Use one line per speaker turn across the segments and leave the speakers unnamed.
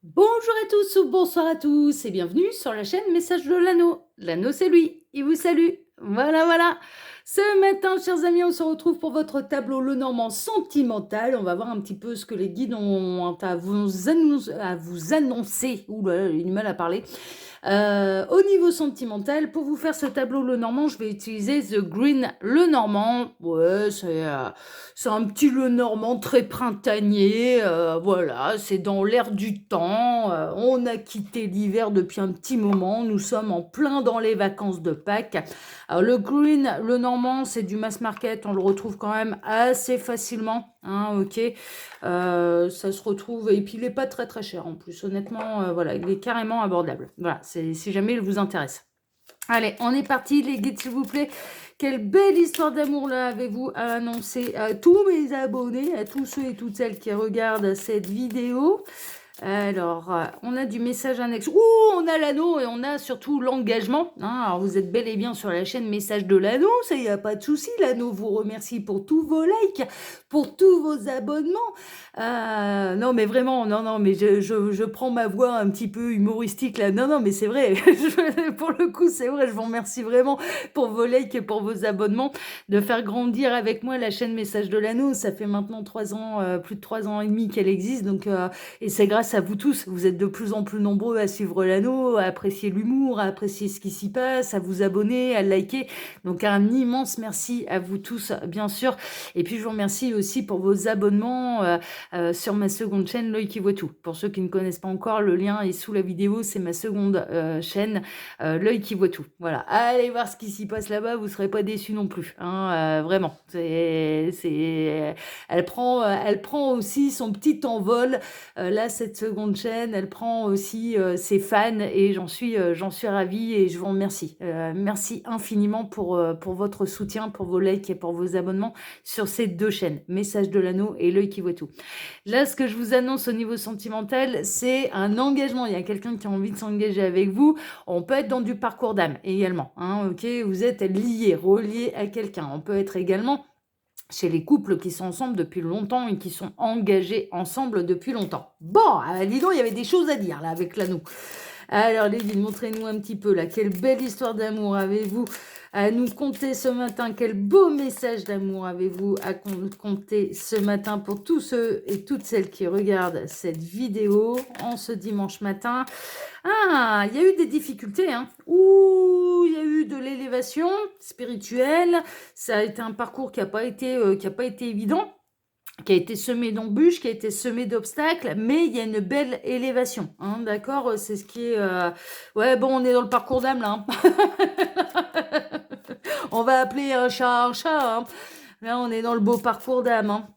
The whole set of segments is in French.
Bonjour à tous ou bonsoir à tous et bienvenue sur la chaîne Message de l'Anneau. L'Anneau c'est lui, il vous salue. Voilà, voilà. Ce matin, chers amis, on se retrouve pour votre tableau Lenormand sentimental. On va voir un petit peu ce que les guides ont à vous annoncer. Ouh là, là, j'ai du mal à parler. Au niveau sentimental, pour vous faire ce tableau Lenormand, je vais utiliser The Green Lenormand. Ouais, c'est un petit Lenormand très printanier. Voilà, c'est dans l'air du temps. On a quitté l'hiver depuis un petit moment. Nous sommes en plein dans les vacances de Pâques. Alors, le Green Lenormand, c'est du mass market. On le retrouve quand même assez facilement. Hein, ok. Ça se retrouve, et puis il n'est pas très très cher en plus, honnêtement, voilà, il est carrément abordable. Voilà, si jamais il vous intéresse. Allez, on est parti les guides s'il vous plaît. Quelle belle histoire d'amour là avez-vous à annoncer à tous mes abonnés, à tous ceux et toutes celles qui regardent cette vidéo. Alors, on a du message annexe. Ouh, on a l'anneau et on a surtout l'engagement. Hein. Alors, vous êtes bel et bien sur la chaîne Message de l'Anneau, ça y a pas de souci. L'anneau vous remercie pour tous vos likes, pour tous vos abonnements. Non, mais vraiment, non, mais je prends ma voix un petit peu humoristique là. Non, mais c'est vrai. Pour le coup, c'est vrai. Je vous remercie vraiment pour vos likes et pour vos abonnements, de faire grandir avec moi la chaîne Message de l'Anneau. Ça fait maintenant 3 ans, plus de 3 ans et demi qu'elle existe, donc. Et c'est grâce à vous tous. Vous êtes de plus en plus nombreux à suivre l'anneau, à apprécier l'humour, à apprécier ce qui s'y passe, à vous abonner, à liker. Donc un immense merci à vous tous, bien sûr. Et puis je vous remercie aussi pour vos abonnements sur ma seconde chaîne, L'œil qui voit tout. Pour ceux qui ne connaissent pas encore, le lien est sous la vidéo. C'est ma seconde chaîne, L'œil qui voit tout. Voilà. Allez voir ce qui s'y passe là-bas. Vous ne serez pas déçus non plus. Hein, vraiment. Elle prend aussi son petit envol. Là, cette seconde chaîne, elle prend aussi ses fans et j'en suis ravie et je vous remercie. Merci infiniment pour votre soutien, pour vos likes et pour vos abonnements sur ces deux chaînes, Message de l'Anneau et L'œil qui voit tout. Là, ce que je vous annonce au niveau sentimental, c'est un engagement. Il y a quelqu'un qui a envie de s'engager avec vous. On peut être dans du parcours d'âme également. Hein, ok, vous êtes lié, relié à quelqu'un. On peut être également chez les couples qui sont ensemble depuis longtemps et qui sont engagés ensemble depuis longtemps. Bon, dis donc, il y avait des choses à dire là avec l'anneau. Alors les guides, montrez-nous un petit peu là, quelle belle histoire d'amour avez-vous à nous conter ce matin? Quel beau message d'amour avez-vous à conter ce matin pour tous ceux et toutes celles qui regardent cette vidéo en ce dimanche matin? Ah, il y a eu des difficultés, hein. Ouh, il y a eu de l'élévation spirituelle. Ça a été un parcours qui n'a pas été évident, qui a été semé d'embûches, qui a été semé d'obstacles, mais il y a une belle élévation, hein, d'accord? C'est ce qui est... Ouais, bon, on est dans le parcours d'âme, là. Hein. On va appeler un chat, hein. Là, on est dans le beau parcours d'âme, hein.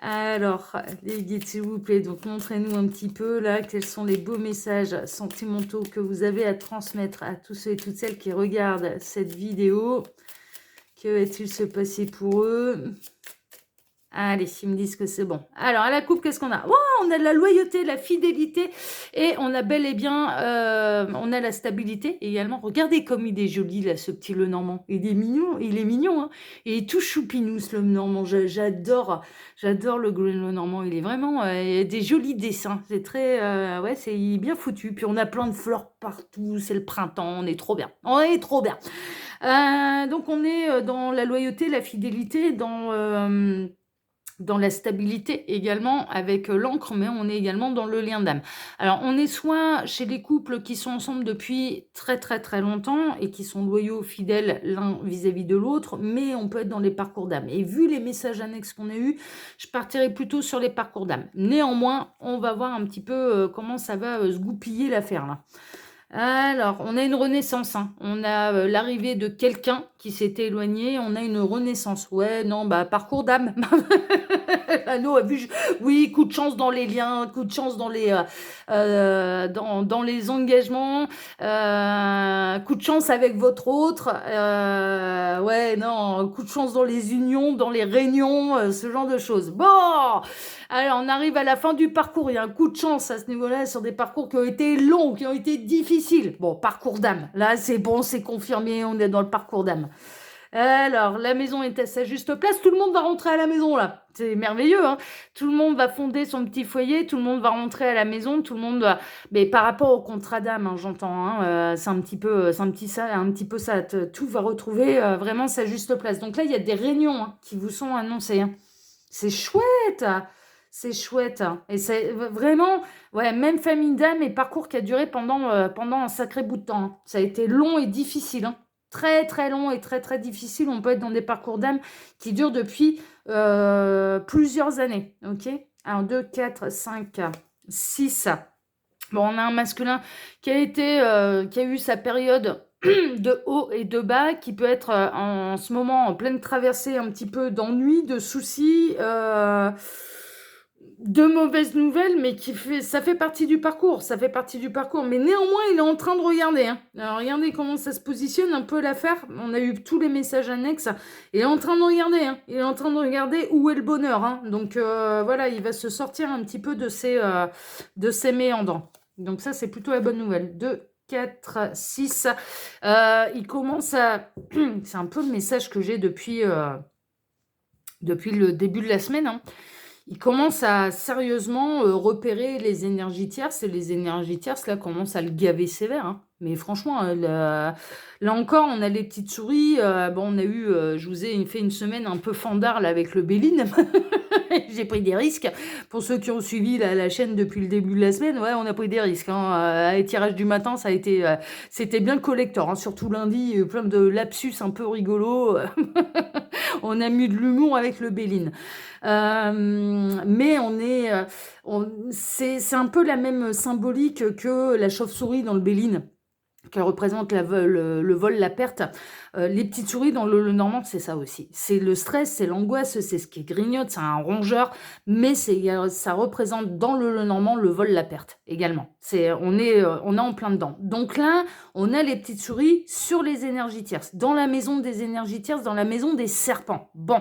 Alors, les guides, s'il vous plaît, donc montrez-nous un petit peu, là, quels sont les beaux messages sentimentaux que vous avez à transmettre à tous ceux et toutes celles qui regardent cette vidéo. Que va-t-il se passer pour eux? Allez, ils me disent que c'est bon. Alors, à la coupe, qu'est-ce qu'on a? Oh, on a de la loyauté, la fidélité, et on a bel et bien, on a la stabilité également. Regardez comme il est joli, là, ce petit Lenormand. Il est mignon, hein. Il est tout choupinou, ce Lenormand. J'adore le Green Lenormand. Il est vraiment, il y a des jolis dessins. C'est très, ouais, il est bien foutu. Puis on a plein de fleurs partout. C'est le printemps. On est trop bien. On est trop bien. Donc, on est dans la loyauté, la fidélité, dans la stabilité également avec l'encre, mais on est également dans le lien d'âme. Alors, on est soit chez les couples qui sont ensemble depuis très très très longtemps et qui sont loyaux, fidèles l'un vis-à-vis de l'autre, mais on peut être dans les parcours d'âme. Et vu les messages annexes qu'on a eus, je partirai plutôt sur les parcours d'âme. Néanmoins, on va voir un petit peu comment ça va se goupiller l'affaire là. Alors, on a une renaissance, hein. On a l'arrivée de quelqu'un qui s'était éloigné, on a une renaissance. Ouais, non, bah, parcours d'âme. L'anneau a vu, oui, coup de chance dans les liens, coup de chance dans dans les engagements, coup de chance avec votre autre, ouais, non, coup de chance dans les unions, dans les réunions, ce genre de choses. Bon, alors on arrive à la fin du parcours, il y a un coup de chance à ce niveau-là sur des parcours qui ont été longs, qui ont été difficiles. Bon, parcours d'âme, là c'est bon, c'est confirmé, on est dans le parcours d'âme. Alors, la maison est à sa juste place, tout le monde va rentrer à la maison là. C'est merveilleux, hein. Tout le monde va fonder son petit foyer, tout le monde va rentrer à la maison, tout le monde va mais par rapport au contrat d'âme, hein, j'entends, hein, c'est un petit peu, c'est un petit peu ça, tout va retrouver vraiment sa juste place. Donc là, il y a des réunions hein, qui vous sont annoncées, hein. C'est chouette, c'est chouette, hein. Et c'est vraiment, ouais, même famille d'âme et parcours qui a duré pendant un sacré bout de temps, hein. Ça a été long et difficile, hein. Très très long et très très difficile. On peut être dans des parcours d'âme qui durent depuis plusieurs années. Ok. 1, 2, 4, 5, 6. Bon, on a un masculin qui a eu sa période de haut et de bas, qui peut être en ce moment en pleine traversée un petit peu d'ennui, de soucis, de mauvaises nouvelles, mais ça fait partie du parcours, ça fait partie du parcours. Mais néanmoins, il est en train de regarder, hein. Alors, regardez comment ça se positionne, un peu l'affaire. On a eu tous les messages annexes. Il est en train de regarder, hein. Il est en train de regarder où est le bonheur, hein. Donc, voilà, il va se sortir un petit peu de ses méandres. Donc ça, c'est plutôt la bonne nouvelle. 2, 4, 6. Il commence à... C'est un peu le message que j'ai depuis le début de la semaine, hein. Il commence à sérieusement repérer les énergies tierces, et les énergies tierces, là, commencent à le gaver sévère, hein. Mais franchement, là encore, on a les petites souris. Bon, on a eu, je vous ai fait une semaine un peu fandard là, avec le Béline. J'ai pris des risques. Pour ceux qui ont suivi la chaîne depuis le début de la semaine, ouais, on a pris des risques, hein. Les tirages du matin, c'était bien collector, hein. Surtout lundi, plein de lapsus un peu rigolos. On a mis de l'humour avec le Béline. Mais c'est un peu la même symbolique que la chauve-souris dans le Béline, qui représente le vol, la perte. Les petites souris dans le normand, c'est ça aussi. C'est le stress, c'est l'angoisse, c'est ce qui grignote, c'est un rongeur, mais ça représente dans le normand le vol, la perte également. On est en plein dedans. Donc là, on a les petites souris sur les énergies tierces, dans la maison des énergies tierces, dans la maison des serpents. Bon,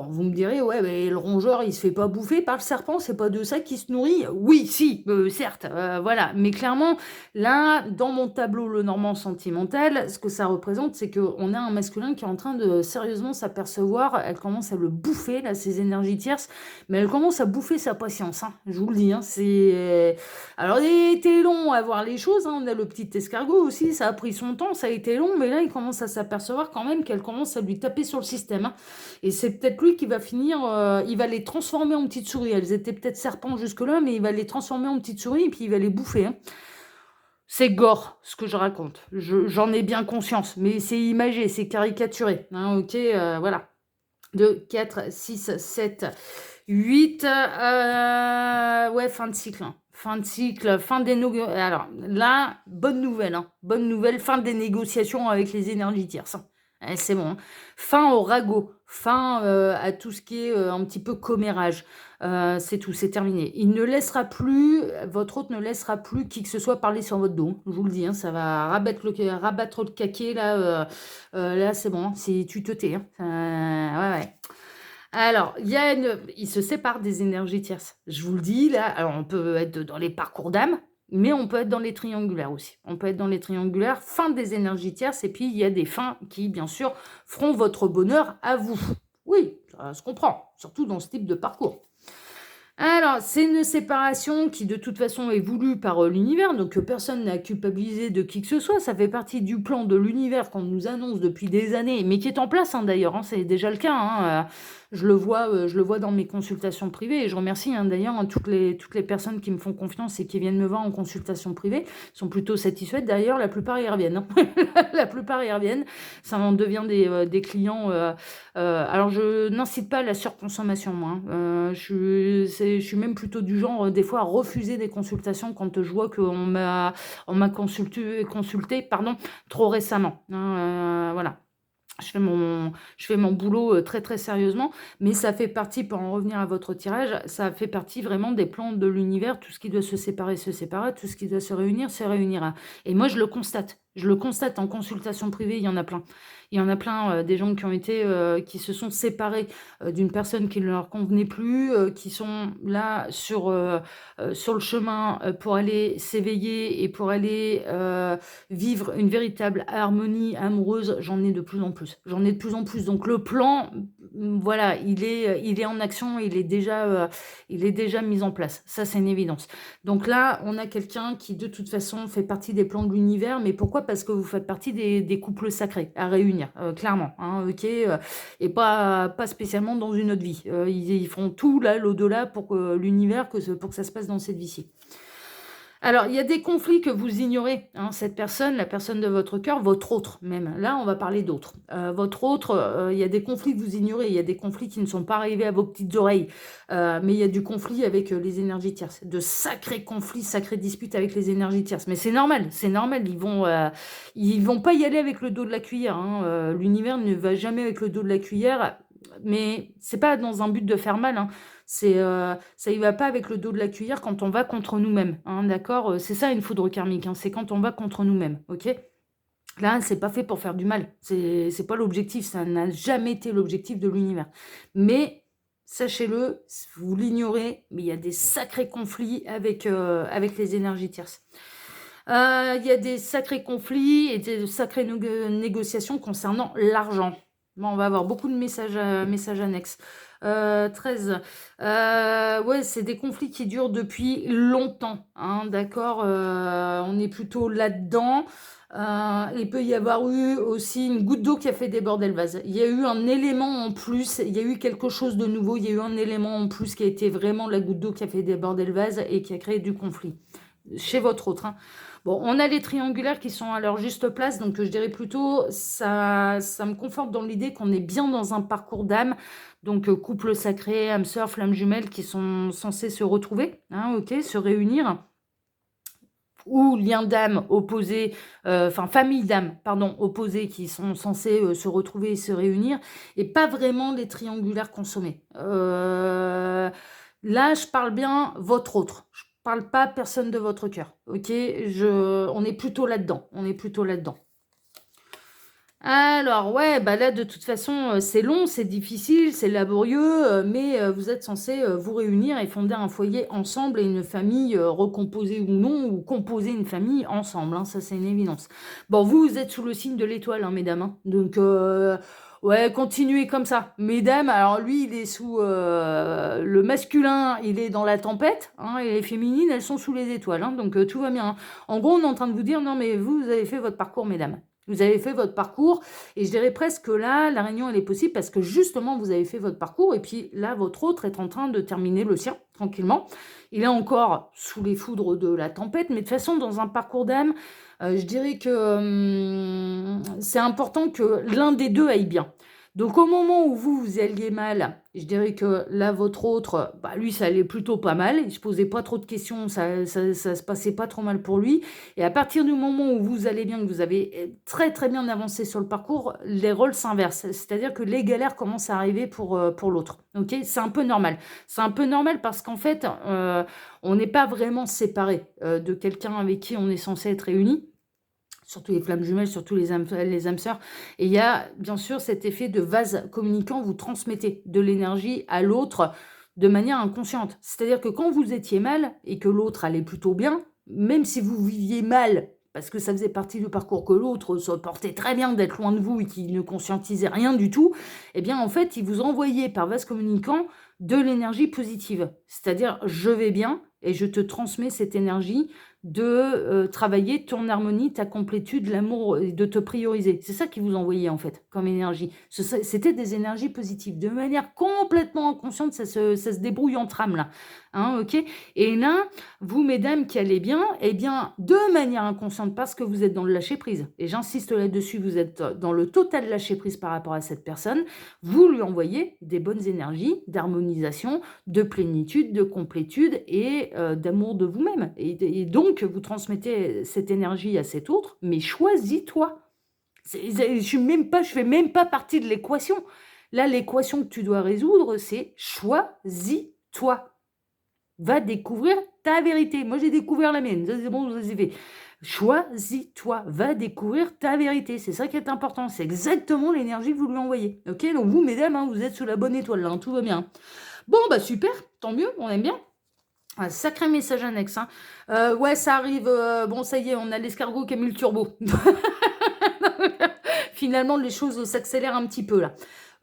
vous me direz, ouais, mais le rongeur, il se fait pas bouffer par le serpent, c'est pas de ça qu'il se nourrit. Oui, si, certes, voilà. Mais clairement, là, dans mon tableau le normand sentimental, ce que ça représente, c'est qu'on a un masculin qui est en train de sérieusement s'apercevoir. Elle commence à le bouffer, là, ses énergies tierces, mais elle commence à bouffer sa patience, hein, je vous le dis, hein. Alors, il a été long à voir les choses, hein. On a le petit escargot aussi, ça a pris son temps, ça a été long, mais là, il commence à s'apercevoir quand même qu'elle commence à lui taper sur le système, hein. Et c'est peut-être lui qui va finir, il va les transformer en petites souris. Elles étaient peut-être serpents jusque-là, mais il va les transformer en petites souris et puis il va les bouffer, hein. C'est gore, ce que je raconte. J'en ai bien conscience, mais c'est imagé, c'est caricaturé, hein, ok, voilà. 2, 4, 6, 7, 8. Ouais, fin de cycle, hein. Fin de cycle, fin des négociations. Alors là, bonne nouvelle, hein. Bonne nouvelle, fin des négociations avec les énergies tierces, hein. C'est bon, hein. Fin au ragot, fin à tout ce qui est un petit peu commérage. C'est tout, c'est terminé. Votre hôte ne laissera plus qui que ce soit parler sur votre dos. Je vous le dis, hein, ça va rabattre le caquet là. Là, c'est bon, tu te tais, hein. Ouais, ouais. Alors, il se sépare des énergies tierces. Je vous le dis, là, alors on peut être dans les parcours d'âme, mais on peut être dans les triangulaires aussi. On peut être dans les triangulaires, fin des énergies tierces, et puis il y a des fins qui, bien sûr, feront votre bonheur à vous. Oui, ça se comprend, surtout dans ce type de parcours. Alors, c'est une séparation qui, de toute façon, est voulue par l'univers, donc personne n'a culpabilisé de qui que ce soit. Ça fait partie du plan de l'univers qu'on nous annonce depuis des années, mais qui est en place, hein, d'ailleurs, hein, c'est déjà le cas, hein. Je le vois dans mes consultations privées, et je remercie, hein, d'ailleurs, hein, toutes les personnes qui me font confiance et qui viennent me voir en consultation privée sont plutôt satisfaites. D'ailleurs, la plupart y reviennent, hein. La plupart y reviennent. Ça en devient des clients. Alors, je n'incite pas à la surconsommation, moi, hein. Je suis même plutôt du genre, des fois, à refuser des consultations quand je vois qu'on m'a consulté, pardon, trop récemment, hein, voilà. Je fais mon boulot très très sérieusement, mais ça fait partie, pour en revenir à votre tirage, ça fait partie vraiment des plans de l'univers. Tout ce qui doit se séparer, tout ce qui doit se réunir, se réunira. Et moi, je le constate. Je le constate en consultation privée, il y en a plein. Il y en a plein, des gens qui ont été, qui se sont séparés, d'une personne qui ne leur convenait plus, qui sont là sur le chemin, pour aller s'éveiller et pour aller, vivre une véritable harmonie amoureuse. J'en ai de plus en plus. J'en ai de plus en plus. Donc le plan, voilà, il est en action, il est déjà mis en place. Ça, c'est une évidence. Donc là, on a quelqu'un qui, de toute façon, fait partie des plans de l'univers. Mais pourquoi? Parce que vous faites partie des couples sacrés à réunir, clairement, hein, ok, et pas spécialement dans une autre vie. Ils font tout là, l'au-delà, pour que l'univers, pour que ça se passe dans cette vie-ci. Alors, il y a des conflits que vous ignorez, hein, cette personne, la personne de votre cœur, votre autre même. Là, on va parler d'autre. Votre autre, il y a des conflits que vous ignorez, il y a des conflits qui ne sont pas arrivés à vos petites oreilles, mais il y a du conflit avec les énergies tierces, de sacrés conflits, sacrées disputes avec les énergies tierces. Mais c'est normal, ils vont pas y aller avec le dos de la cuillère, hein. L'univers ne va jamais avec le dos de la cuillère, mais c'est pas dans un but de faire mal, hein. Ça y va pas avec le dos de la cuillère quand on va contre nous-mêmes, hein, d'accord? C'est ça une foudre karmique, hein, c'est quand on va contre nous-mêmes, OK? Là, c'est pas fait pour faire du mal, c'est pas l'objectif, ça n'a jamais été l'objectif de l'univers. Mais sachez-le, vous l'ignorez, mais il y a des sacrés conflits avec les énergies tierces. Il y a des sacrés conflits et des sacrées négociations concernant l'argent. Bon, on va avoir beaucoup de messages annexes. 13. Ouais, c'est des conflits qui durent depuis longtemps, hein, d'accord? On est plutôt là-dedans. Il peut y avoir eu aussi une goutte d'eau qui a fait déborder le vase. Il y a eu un élément en plus, il y a eu quelque chose de nouveau, il y a eu un élément en plus qui a été vraiment la goutte d'eau qui a fait déborder le vase et qui a créé du conflit chez votre autre, hein. Bon, on a les triangulaires qui sont à leur juste place, donc je dirais plutôt, ça me conforte dans l'idée qu'on est bien dans un parcours d'âme, donc couple sacré, âme sœur, flamme jumelle qui sont censés se retrouver, hein, ok, se réunir, ou liens d'âme opposés, enfin famille d'âme, pardon, opposés qui sont censés se retrouver et se réunir, et pas vraiment les triangulaires consommés. Là, je parle bien votre autre. Je parle pas personne de votre cœur. Ok, on est plutôt là-dedans. On est plutôt là-dedans. Alors, ouais, bah là, de toute façon, c'est long, c'est difficile, c'est laborieux, mais vous êtes censés vous réunir et fonder un foyer ensemble et une famille recomposée ou non, ou composer une famille ensemble, hein, ça c'est une évidence. Bon, vous êtes sous le signe de l'étoile, hein, mesdames, hein, donc ouais, continuez comme ça. Mesdames, alors lui, il est sous le masculin, il est dans la tempête, hein, et les féminines, elles sont sous les étoiles, hein, donc tout va bien, hein. En gros, on est en train de vous dire, non mais vous avez fait votre parcours, mesdames. Vous avez fait votre parcours et je dirais presque que là, la réunion, elle est possible parce que justement, vous avez fait votre parcours et puis là, votre autre est en train de terminer le sien tranquillement. Il est encore sous les foudres de la tempête, mais de toute façon, dans un parcours d'âme, je dirais que c'est important que l'un des deux aille bien. Donc au moment où vous alliez mal, je dirais que là, votre autre, bah, lui, ça allait plutôt pas mal. Il se posait pas trop de questions, ça se passait pas trop mal pour lui. Et à partir du moment où vous allez bien, que vous avez très très bien avancé sur le parcours, les rôles s'inversent. C'est-à-dire que les galères commencent à arriver pour l'autre. Ok, c'est un peu normal. C'est un peu normal parce qu'en fait, on n'est pas vraiment séparé de quelqu'un avec qui on est censé être réuni. Surtout les flammes jumelles, surtout les âmes sœurs. Et il y a bien sûr cet effet de vase communicant, vous transmettez de l'énergie à l'autre de manière inconsciente. C'est-à-dire que quand vous étiez mal et que l'autre allait plutôt bien, même si vous viviez mal, parce que ça faisait partie du parcours que l'autre se portait très bien d'être loin de vous et qu'il ne conscientisait rien du tout, eh bien en fait, il vous envoyait par vase communicant de l'énergie positive. C'est-à-dire, je vais bien et je te transmets cette énergie de travailler ton harmonie, ta complétude, l'amour, de te prioriser. C'est ça qu'ils vous envoyaient en fait comme énergie. C'était des énergies positives. De manière complètement inconsciente, ça se débrouille en trame là. Hein, ok. Et là, vous, mesdames qui allez bien, eh bien, de manière inconsciente, parce que vous êtes dans le lâcher-prise, et j'insiste là-dessus, vous êtes dans le total lâcher-prise par rapport à cette personne, vous lui envoyez des bonnes énergies d'harmonisation, de plénitude, de complétude et d'amour de vous-même. Et donc, vous transmettez cette énergie à cet autre, mais choisis-toi. Je fais même pas partie de l'équation. Là, l'équation que tu dois résoudre, c'est choisis-toi. Va découvrir ta vérité. Moi, j'ai découvert la mienne. Ça, c'est bon, ça, c'est fait. Choisis-toi, va découvrir ta vérité. C'est ça qui est important. C'est exactement l'énergie que vous lui envoyez. Ok, donc vous, mesdames, hein, vous êtes sous la bonne étoile, là, hein, tout va bien. Bon, bah super, tant mieux, on aime bien. Un sacré message annexe. Hein. Ouais, ça arrive. Bon, ça y est, on a l'escargot qui a mis le turbo. Finalement, les choses s'accélèrent un petit peu là.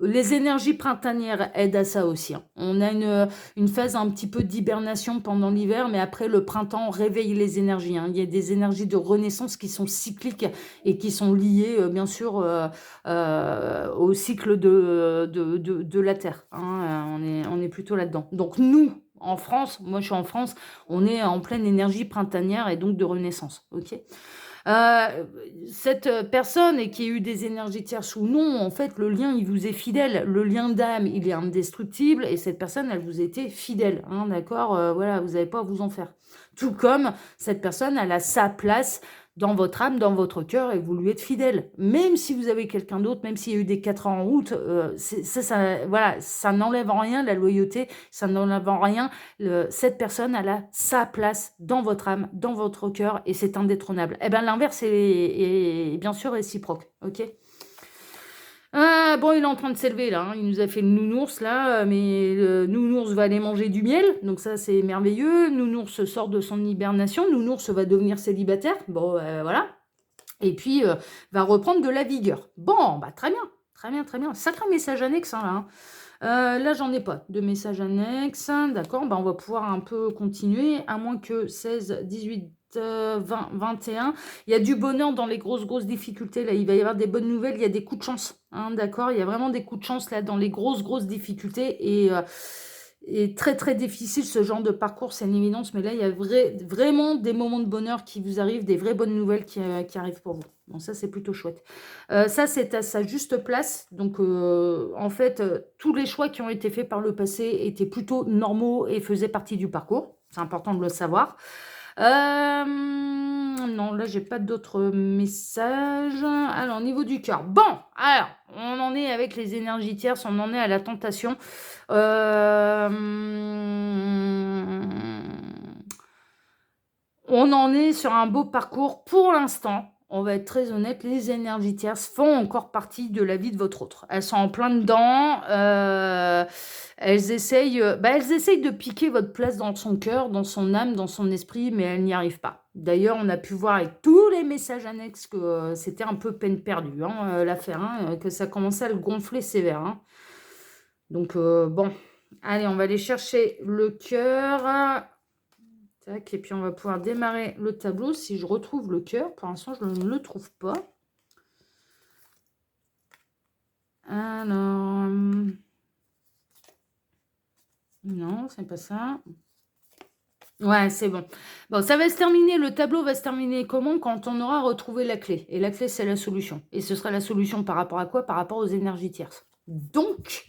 Les énergies printanières aident à ça aussi. Hein. On a une phase un petit peu d'hibernation pendant l'hiver, mais après le printemps réveille les énergies. Hein. Il y a des énergies de renaissance qui sont cycliques et qui sont liées, bien sûr, au cycle de la Terre. Hein. On est plutôt là-dedans. Donc nous, en France, moi je suis en France, on est en pleine énergie printanière et donc de renaissance. Ok. Euh, cette personne et qui a eu des énergies tierces ou non, en fait, le lien, il vous est fidèle. Le lien d'âme, il est indestructible et cette personne, elle vous était fidèle. Hein, d'accord. Voilà, vous n'avez pas à vous en faire. Tout comme cette personne, elle a sa place dans votre âme, dans votre cœur et vous lui êtes fidèle. Même si vous avez quelqu'un d'autre, même s'il y a eu des 4 ans en route, voilà, ça n'enlève en rien la loyauté, ça n'enlève en rien cette personne, elle a sa place dans votre âme, dans votre cœur, et c'est indétrônable. Eh bien, l'inverse est bien sûr réciproque, ok. Ah, bon, il est en train de s'élever, là, hein. Il nous a fait le nounours, là, mais le nounours va aller manger du miel, donc ça, c'est merveilleux. Nounours sort de son hibernation, nounours va devenir célibataire, bon, voilà. Et puis, va reprendre de la vigueur. Bon, bah, très bien, très bien, très bien. Sacré message annexe, hein, là. Hein. Là, j'en ai pas de message annexe. D'accord, bah, on va pouvoir un peu continuer, à moins que 16, 18, 20, 21. Il y a du bonheur dans les grosses difficultés. Là, il va y avoir des bonnes nouvelles, il y a des coups de chance. Hein, d'accord, il y a vraiment des coups de chance là dans les grosses difficultés. Et très difficile ce genre de parcours, c'est une évidence, mais là, il y a vraiment des moments de bonheur qui vous arrivent, des vraies bonnes nouvelles qui arrivent pour vous. Bon, ça, c'est plutôt chouette. Ça, c'est à sa juste place. Donc, en fait, tous les choix qui ont été faits par le passé étaient plutôt normaux et faisaient partie du parcours. C'est important de le savoir. Non, là, j'ai pas d'autres messages. Alors, au niveau du cœur. Bon, alors, on en est avec les énergies tierces, on en est à la tentation. On en est sur un beau parcours pour l'instant. On va être très honnête, les énergies tierces font encore partie de la vie de votre autre. Elles sont en plein dedans. Elles essayent de piquer votre place dans son cœur, dans son âme, dans son esprit, mais elles n'y arrivent pas. D'ailleurs, on a pu voir avec tous les messages annexes que c'était un peu peine perdue, hein, l'affaire, hein, que ça commençait à le gonfler sévère. Hein. Donc, bon, allez, on va aller chercher le cœur. Tac, et puis on va pouvoir démarrer le tableau si je retrouve le cœur. Pour l'instant, je ne le trouve pas. Alors... non, c'est pas ça. Ouais, c'est bon. Bon, ça va se terminer, le tableau va se terminer comment? Quand on aura retrouvé la clé. Et la clé, c'est la solution. Et ce sera la solution par rapport à quoi? Par rapport aux énergies tierces. Donc,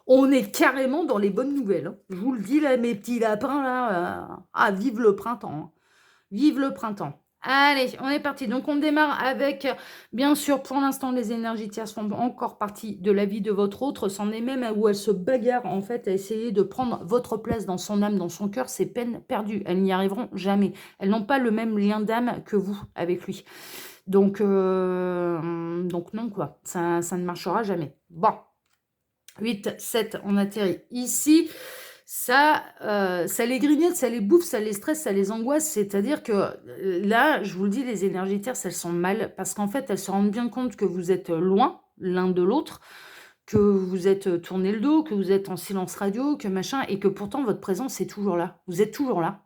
on est carrément dans les bonnes nouvelles. Hein. Je vous le dis, là, mes petits lapins, là. Ah, vive le printemps. Hein. Vive le printemps. Allez, on est parti. Donc, on démarre avec, bien sûr, pour l'instant, les énergies tierces font encore partie de la vie de votre autre. C'en est même où elle se bagarre, en fait, à essayer de prendre votre place dans son âme, dans son cœur. C'est peine perdue. Elles n'y arriveront jamais. Elles n'ont pas le même lien d'âme que vous avec lui. Donc non, quoi. Ça ne marchera jamais. Bon. 8, 7, on atterrit ici. Ça les grignote, ça les bouffe, ça les stresse, ça les angoisse. C'est-à-dire que là, je vous le dis, les énergies tierces, elles sont mal parce qu'en fait, elles se rendent bien compte que vous êtes loin l'un de l'autre, que vous êtes tourné le dos, que vous êtes en silence radio, que machin, et que pourtant, votre présence est toujours là. Vous êtes toujours là.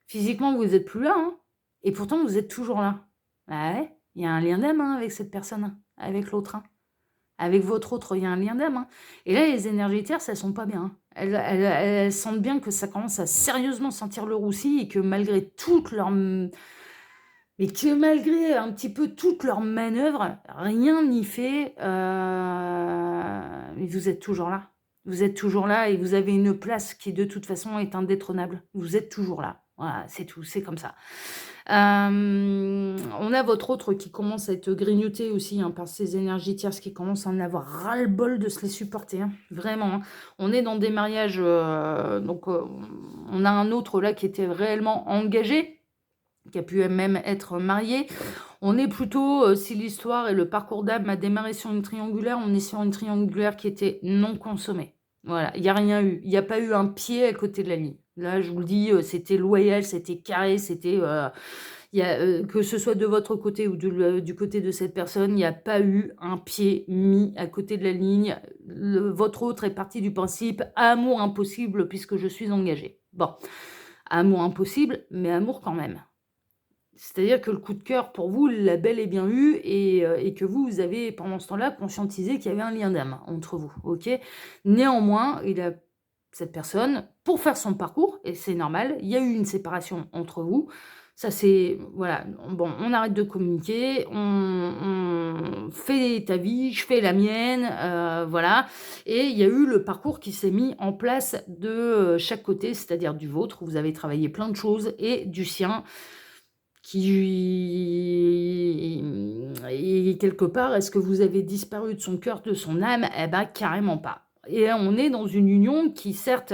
Physiquement, vous n'êtes plus là, hein, et pourtant, vous êtes toujours là. Ah ouais, il y a un lien d'âme hein, avec cette personne, hein, avec l'autre. Hein. Avec votre autre, il y a un lien d'âme. Hein. Et là, les énergies tierces, elles sont pas bien. Hein. Elles sentent bien que ça commence à sérieusement sentir le roussi et que malgré toutes leurs... Mais que malgré un petit peu toutes leurs manœuvres, rien n'y fait. Mais vous êtes toujours là. Vous êtes toujours là et vous avez une place qui, de toute façon, est indétrônable. Vous êtes toujours là. Voilà, c'est tout, c'est comme ça. On a votre autre qui commence à être grignoté aussi, hein, par ces énergies tierces, qui commence à en avoir ras-le-bol de se les supporter, hein, vraiment, hein. On est dans des mariages, donc on a un autre là qui était réellement engagé, qui a pu même être marié. On est plutôt, si l'histoire et le parcours d'âme a démarré sur une triangulaire, on est sur une triangulaire qui était non consommée. Voilà, il y a rien eu. Il y a pas eu un pied à côté de la ligne. Là, je vous le dis, c'était loyal, c'était carré, c'était, il y a, que ce soit de votre côté ou du côté de cette personne, il n'y a pas eu un pied mis à côté de la ligne. Votre autre est parti du principe amour impossible puisque je suis engagée. Bon, amour impossible, mais amour quand même. C'est-à-dire que le coup de cœur pour vous l'a bel et bien eu et que vous avez pendant ce temps-là conscientisé qu'il y avait un lien d'âme entre vous, OK? Néanmoins, cette personne, pour faire son parcours et c'est normal, il y a eu une séparation entre vous. Ça c'est voilà, bon, on arrête de communiquer, on fait ta vie, je fais la mienne, voilà et il y a eu le parcours qui s'est mis en place de, chaque côté, c'est-à-dire du vôtre, où vous avez travaillé plein de choses et du sien et quelque part, est-ce que vous avez disparu de son cœur, de son âme? Eh ben, carrément pas. Et on est dans une union qui, certes,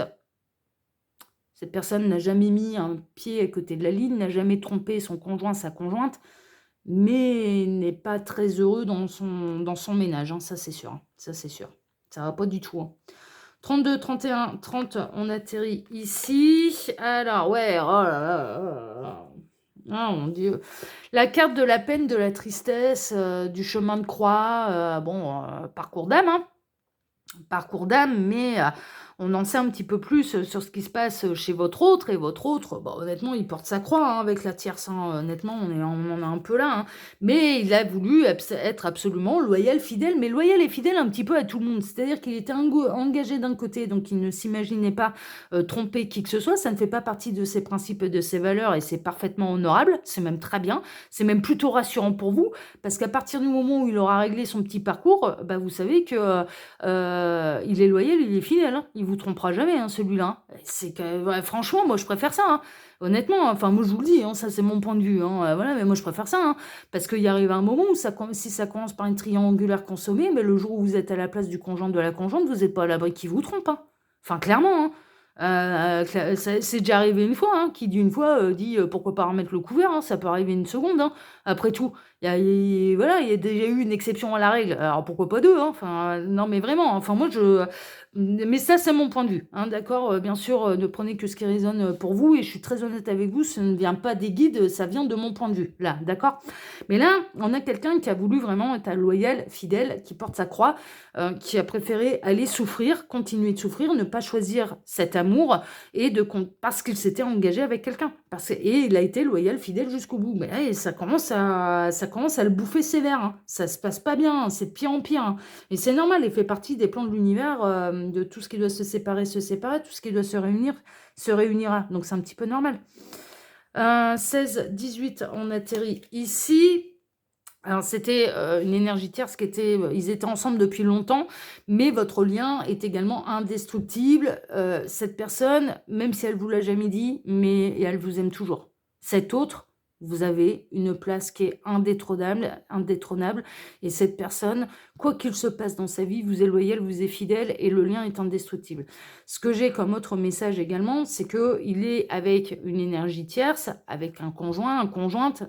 cette personne n'a jamais mis un pied à côté de la ligne, n'a jamais trompé son conjoint, sa conjointe, mais n'est pas très heureux dans son ménage, hein, ça c'est sûr, hein, ça c'est sûr. Ça va pas du tout, hein. 32, 31, 30, on atterrit ici. Alors, ouais, oh là là, oh là là. Ah mon Dieu. La carte de la peine, de la tristesse, du chemin de croix, bon, parcours d'âme, hein. Parcours d'âme, mais on en sait un petit peu plus sur ce qui se passe chez votre autre. Et votre autre, bah, honnêtement, il porte sa croix hein, avec la tierce. Hein. Honnêtement, on en est un peu là. Hein. Mais il a voulu être absolument loyal, fidèle, mais loyal et fidèle un petit peu à tout le monde. C'est-à-dire qu'il était engagé d'un côté, donc il ne s'imaginait pas tromper qui que ce soit. Ça ne fait pas partie de ses principes et de ses valeurs, et c'est parfaitement honorable. C'est même très bien. C'est même plutôt rassurant pour vous, parce qu'à partir du moment où il aura réglé son petit parcours, bah, vous savez que il est loyal, il est fidèle, hein. Il vous trompera jamais, hein, celui-là, hein. C'est que ouais, franchement, moi, je préfère ça, hein. Honnêtement, enfin, moi, je vous le dis, hein, ça, c'est mon point de vue, hein, voilà, mais moi, je préfère ça, hein, parce qu'il arrive un moment où si ça commence par une triangulaire consommée, mais le jour où vous êtes à la place du conjoint de la conjointe, vous n'êtes pas à l'abri qu'il vous trompe, hein. Enfin, clairement, hein. C'est déjà arrivé une fois, hein. Qui dit une fois, dit, pourquoi pas remettre le couvert, hein, ça peut arriver une seconde, hein. Après tout, voilà, il y a déjà eu une exception à la règle, alors pourquoi pas 2 hein? Enfin, non mais vraiment, enfin moi mais ça c'est mon point de vue, hein, d'accord? Bien sûr, ne prenez que ce qui résonne, pour vous et je suis très honnête avec vous, ça ne vient pas des guides, ça vient de mon point de vue, là, d'accord? Mais là, on a quelqu'un qui a voulu vraiment être loyal, fidèle, qui porte sa croix, qui a préféré aller souffrir, continuer de souffrir, ne pas choisir cet amour et parce qu'il s'était engagé avec quelqu'un. Et il a été loyal, fidèle jusqu'au bout. Mais là, ça commence à le bouffer sévère. Hein. Ça se passe pas bien, hein. C'est de pire en pire. Hein. Et c'est normal, il fait partie des plans de l'univers, de tout ce qui doit se séparer, tout ce qui doit se réunir, se réunira. Donc c'est un petit peu normal. 16, 18, on atterrit ici. Alors c'était une énergie tierce ils étaient ensemble depuis longtemps, mais votre lien est également indestructible. Cette personne, même si elle vous l'a jamais dit, mais elle vous aime toujours. Cet autre, vous avez une place qui est indétrônable, et cette personne, quoi qu'il se passe dans sa vie, vous est loyal, vous est fidèle, et le lien est indestructible. Ce que j'ai comme autre message également, c'est qu'il est avec une énergie tierce, avec un conjoint, une conjointe,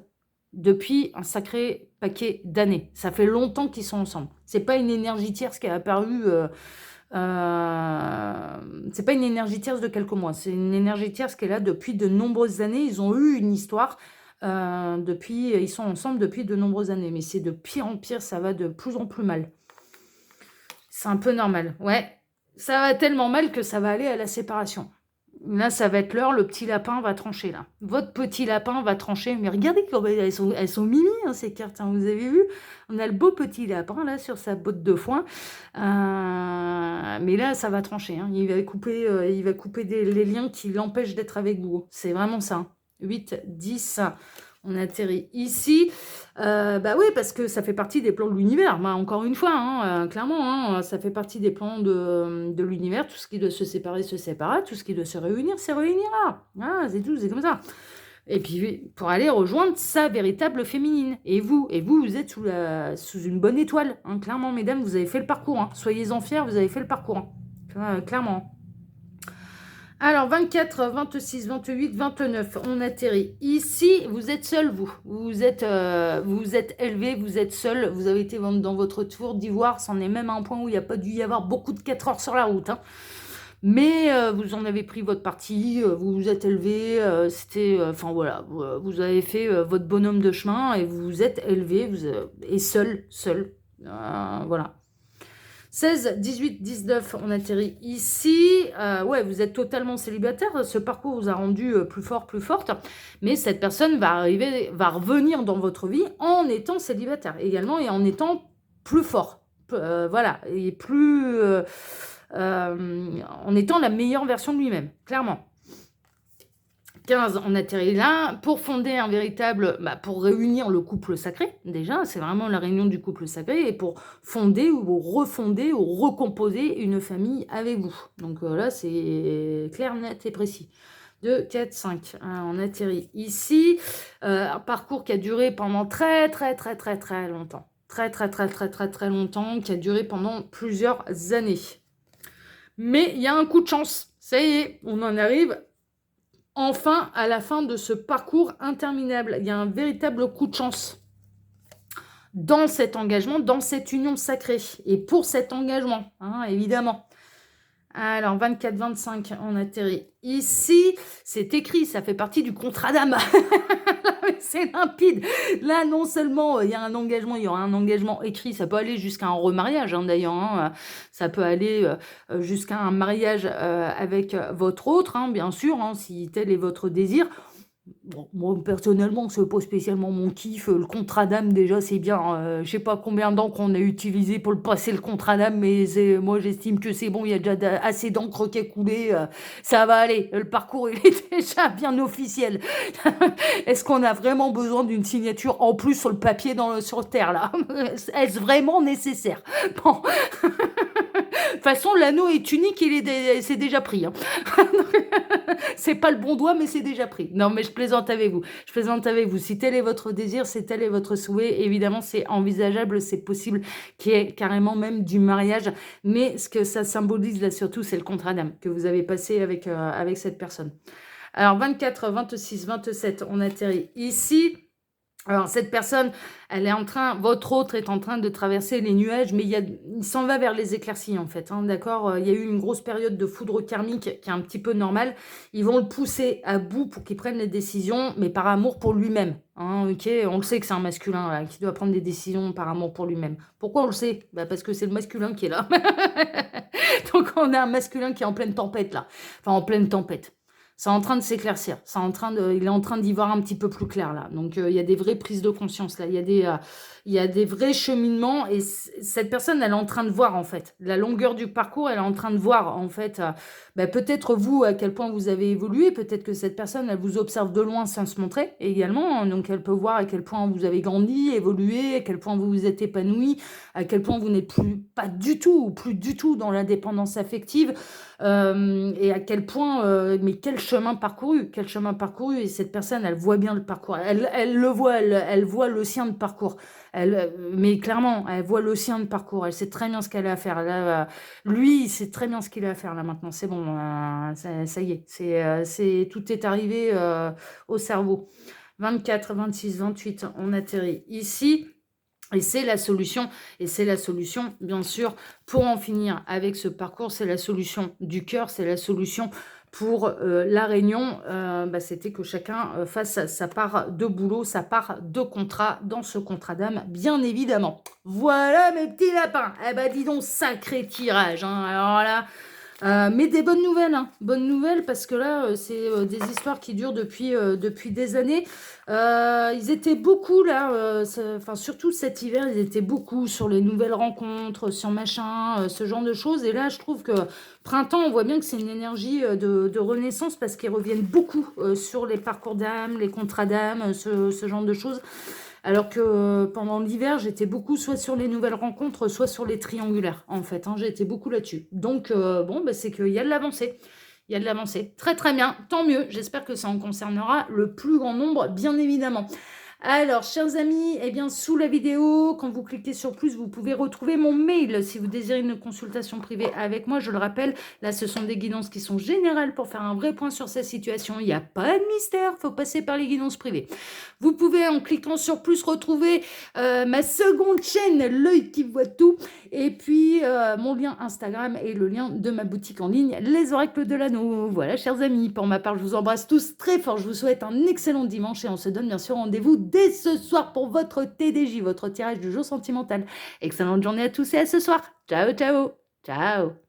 depuis un sacré paquet d'années. Ça fait longtemps qu'ils sont ensemble. C'est pas une énergie tierce qui est apparue. C'est pas une énergie tierce de quelques mois. C'est une énergie tierce qui est là depuis de nombreuses années. Ils ont eu une histoire. Ils sont ensemble depuis de nombreuses années. Mais c'est de pire en pire. Ça va de plus en plus mal. C'est un peu normal. Ouais. Ça va tellement mal que ça va aller à la séparation. Là, ça va être l'heure, le petit lapin va trancher, là. Votre petit lapin va trancher. Mais regardez comme elles sont mimi, hein, ces cartes, hein, vous avez vu? On a le beau petit lapin, là, sur sa botte de foin. Mais là, ça va trancher. Hein. Il va couper, les liens qui l'empêchent d'être avec vous. C'est vraiment ça. 8, 10, On atterrit ici. Bah oui, parce que ça fait partie des plans de l'univers. Bah, encore une fois, hein, clairement, hein, ça fait partie des plans de l'univers. Tout ce qui doit se séparer se séparera. Tout ce qui doit se réunir se réunira. Ah, c'est tout, c'est comme ça. Et puis, pour aller rejoindre sa véritable féminine. Et vous, vous êtes sous une bonne étoile. Hein, clairement, mesdames, vous avez fait le parcours. Hein. Soyez-en fiers, vous avez fait le parcours. Hein. Clairement. Alors, 24, 26, 28, 29, on atterrit. Ici, vous êtes seul, vous. Vous êtes élevé, vous êtes seul. Vous avez été dans votre tour d'ivoire. C'en est même à un point où il n'y a pas dû y avoir beaucoup de 4 heures sur la route. Hein. Mais vous en avez pris votre parti, vous vous êtes élevé, enfin voilà, vous avez fait votre bonhomme de chemin et vous vous êtes élevé, et seul, voilà. 16, 18, 19, on atterrit ici. Ouais, vous êtes totalement célibataire. Ce parcours vous a rendu plus fort, plus forte. Mais cette personne va revenir dans votre vie en étant célibataire également et en étant plus fort. Voilà, et plus... en étant la meilleure version de lui-même, clairement. 15, on atterrit là, pour fonder un véritable, pour réunir le couple sacré, déjà, c'est vraiment la réunion du couple sacré, et pour fonder ou refonder ou recomposer une famille avec vous. Donc là, c'est clair, net et précis. 2, 4, 5, on atterrit ici, un parcours qui a duré pendant très longtemps. Très longtemps, qui a duré pendant plusieurs années. Mais il y a un coup de chance. Ça y est, on en arrive enfin à la fin de ce parcours interminable. Il y a un véritable coup de chance dans cet engagement, dans cette union sacrée. Et pour cet engagement, hein, évidemment. Alors, 24, 25, on atterrit ici. C'est écrit, ça fait partie du contrat d'âme. C'est limpide. Là, non seulement il y a un engagement, il y aura un engagement écrit, ça peut aller jusqu'à un remariage, hein, d'ailleurs. Hein, ça peut aller jusqu'à un mariage avec votre autre, hein, bien sûr, hein, si tel est votre désir. Bon, moi, personnellement, c'est pas spécialement mon kiff. Le contrat d'âme, déjà, c'est bien. Je sais pas combien d'encre on a utilisé pour le passer, le contrat d'âme, mais moi, j'estime que c'est bon. Il y a déjà assez d'encre qui a coulé. Ça va aller. Le parcours, il est déjà bien officiel. Est-ce qu'on a vraiment besoin d'une signature en plus sur le papier sur Terre, là? Est-ce vraiment nécessaire? Bon. De toute façon, l'anneau est unique, c'est déjà pris. Hein. C'est pas le bon doigt, mais c'est déjà pris. Non, mais je plaisante avec vous. Je plaisante avec vous. Si tel est votre désir, si tel est votre souhait, évidemment, c'est envisageable, c'est possible qu'il y ait carrément même du mariage. Mais ce que ça symbolise là surtout, c'est le contrat d'âme que vous avez passé avec cette personne. Alors, 24, 26, 27, on atterrit ici. Alors, cette personne, votre autre est en train de traverser les nuages, mais il s'en va vers les éclaircies, en fait, hein, d'accord? Il y a eu une grosse période de foudre karmique qui est un petit peu normale. Ils vont le pousser à bout pour qu'il prenne les décisions, mais par amour pour lui-même, hein, ok? On le sait que c'est un masculin, là, qui doit prendre des décisions par amour pour lui-même. Pourquoi on le sait? Parce que c'est le masculin qui est là. Donc, on a un masculin qui est en pleine tempête, là. Enfin, en pleine tempête. C'est en train de s'éclaircir. Il est en train d'y voir un petit peu plus clair là. Donc il y a des vraies prises de conscience là. Il y a des vrais cheminements et cette personne, elle est en train de voir en fait la longueur du parcours. Elle est en train de voir en fait peut-être vous à quel point vous avez évolué. Peut-être que cette personne, elle vous observe de loin sans se montrer également. Hein. Donc elle peut voir à quel point vous avez grandi, évolué, à quel point vous vous êtes épanoui, à quel point vous n'êtes pas du tout ou plus du tout dans l'indépendance affective. Et à quel point, mais quel chemin parcouru, et cette personne, elle voit bien le parcours, elle le voit, elle voit le sien de parcours, mais clairement, elle voit le sien de parcours, elle sait très bien ce qu'elle a à faire, là, lui, il sait très bien ce qu'il a à faire, là, maintenant, c'est bon, ça y est, tout est arrivé au cerveau. 24, 26, 28, on atterrit ici. Et c'est la solution, bien sûr, pour en finir avec ce parcours, c'est la solution du cœur, c'est la solution pour la réunion. C'était que chacun fasse sa part de boulot, sa part de contrat dans ce contrat d'âme, bien évidemment. Voilà mes petits lapins. Eh ben dis donc, sacré tirage. Hein. Alors là, Mais des bonnes nouvelles, hein. Bonnes nouvelles parce que là, c'est des histoires qui durent depuis des années. Ils étaient beaucoup là, enfin surtout cet hiver, ils étaient beaucoup sur les nouvelles rencontres, sur machin, ce genre de choses. Et là, je trouve que printemps, on voit bien que c'est une énergie de renaissance parce qu'ils reviennent beaucoup sur les parcours d'âme, les contrats d'âme, ce genre de choses. Alors que pendant l'hiver, j'étais beaucoup soit sur les nouvelles rencontres, soit sur les triangulaires, en fait, hein, j'étais beaucoup là-dessus. Donc, bon, bah, c'est qu'il y a de l'avancée. Il y a de l'avancée. Très, très bien. Tant mieux. J'espère que ça en concernera le plus grand nombre, bien évidemment. Alors, chers amis, eh bien, sous la vidéo, quand vous cliquez sur plus, vous pouvez retrouver mon mail si vous désirez une consultation privée avec moi. Je le rappelle, là, ce sont des guidances qui sont générales pour faire un vrai point sur sa situation. Il n'y a pas de mystère, il faut passer par les guidances privées. Vous pouvez, en cliquant sur plus, retrouver ma seconde chaîne, l'œil qui voit tout, et puis mon lien Instagram et le lien de ma boutique en ligne, Les Oracles de l'Anneau. Voilà, chers amis, pour ma part, je vous embrasse tous très fort. Je vous souhaite un excellent dimanche et on se donne bien sûr rendez-vous dès ce soir pour votre TDJ, votre tirage du jour sentimental. Excellente journée à tous et à ce soir. Ciao, ciao. Ciao.